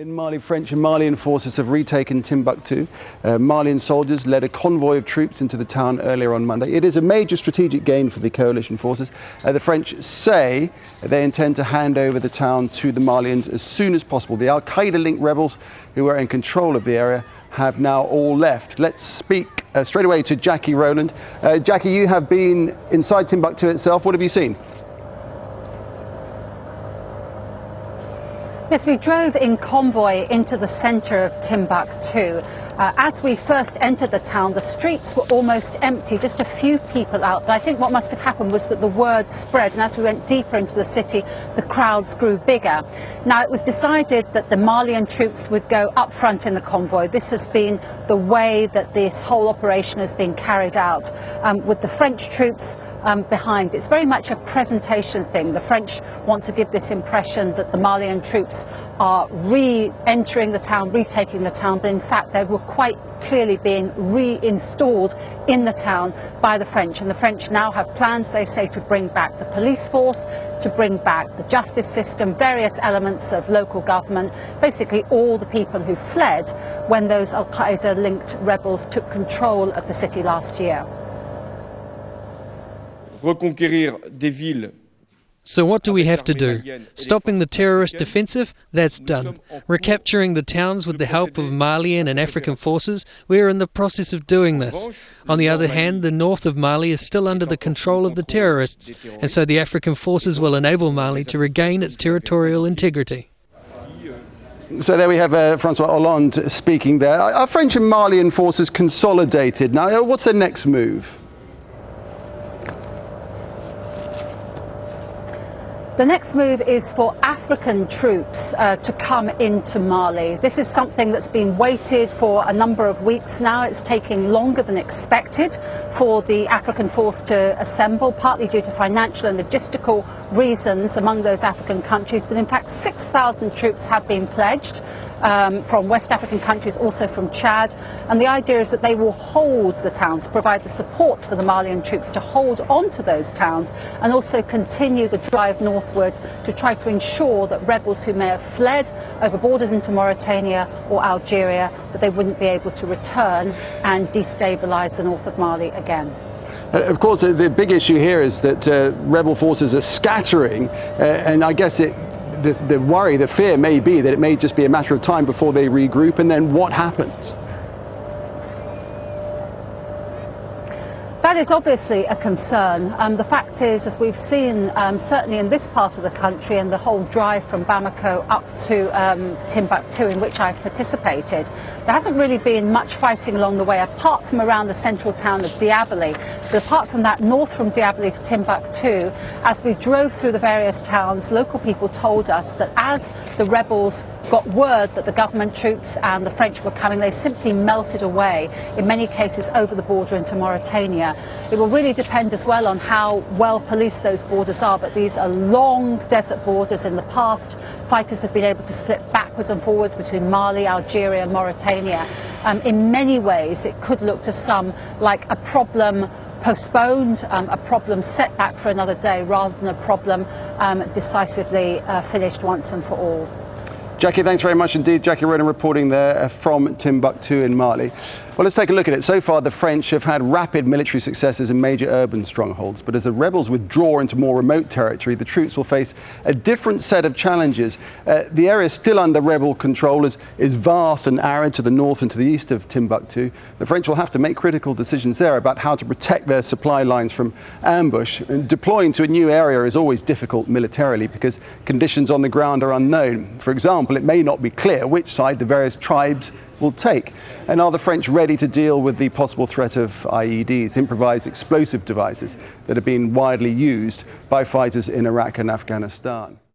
In Mali, French and Malian forces have retaken Timbuktu. Malian soldiers led a convoy of troops into the town earlier on Monday. It is a major strategic gain for the coalition forces. The French say they intend to hand over the town to the Malians as soon as possible. The Al-Qaeda-linked rebels who were in control of the area have now all left. Let's speak straight away to Jackie Rowland. Jackie, you have been inside Timbuktu itself. What have you seen? Yes, we drove in convoy into the centre of Timbuktu. As we first entered the town, the streets were almost empty, just a few people out. But I think what must have happened was that the word spread, and as we went deeper into the city, the crowds grew bigger. Now, it was decided that the Malian troops would go up front in the convoy. This has been the way that this whole operation has been carried out, with the French troops behind. It's very much a presentation thing. The French want to give this impression that the Malian troops are re-entering the town, retaking the town, but in fact they were quite clearly being reinstalled in the town by the French. And the French now have plans, they say, to bring back the police force, to bring back the justice system, various elements of local government, basically all the people who fled when those Al-Qaeda-linked rebels took control of the city last year. So what do we have to do? Stopping the terrorist offensive? That's done. Recapturing the towns with the help of Malian and African forces? We are in the process of doing this. On the other hand, the north of Mali is still under the control of the terrorists, and so the African forces will enable Mali to regain its territorial integrity. So there we have Francois Hollande speaking there. Are French and Malian forces consolidated now? What's their next move? The next move is for African troops to come into Mali. This is something that's been waited for a number of weeks now. It's taking longer than expected for the African force to assemble, partly due to financial and logistical reasons among those African countries. But in fact, 6,000 troops have been pledged from West African countries, also from Chad. And the idea is that they will hold the towns, provide the support for the Malian troops to hold on to those towns, and also continue the drive northward to try to ensure that rebels who may have fled over borders into Mauritania or Algeria, that they wouldn't be able to return and destabilise the north of Mali again. Of course, the big issue here is that rebel forces are scattering, and I guess the worry, the fear may be that it may just be a matter of time before they regroup, and then what happens? That is obviously a concern. The fact is, as we've seen, certainly in this part of the country and the whole drive from Bamako up to Timbuktu, in which I've participated, there hasn't really been much fighting along the way, apart from around the central town of Diabaly. But apart from that, north from Diabaly to Timbuktu, as we drove through the various towns, local people told us that as the rebels got word that the government troops and the French were coming, they simply melted away, in many cases over the border into Mauritania. It will really depend as well on how well policed those borders are, but these are long desert borders. In the past, fighters have been able to slip backwards and forwards between Mali, Algeria and Mauritania. In many ways, it could look to some like a problem postponed, a problem set back for another day, rather than a problem decisively finished once and for all. Jackie, thanks very much indeed. Jackie Rowland reporting there from Timbuktu in Mali. Well, let's take a look at it. So far, the French have had rapid military successes in major urban strongholds. But as the rebels withdraw into more remote territory, the troops will face a different set of challenges. The area still under rebel control is vast and arid to the north and to the east of Timbuktu. The French will have to make critical decisions there about how to protect their supply lines from ambush. And deploying to a new area is always difficult militarily because conditions on the ground are unknown. For example, it may not be clear which side the various tribes will take. And are the French ready to deal with the possible threat of IEDs, improvised explosive devices that have been widely used by fighters in Iraq and Afghanistan?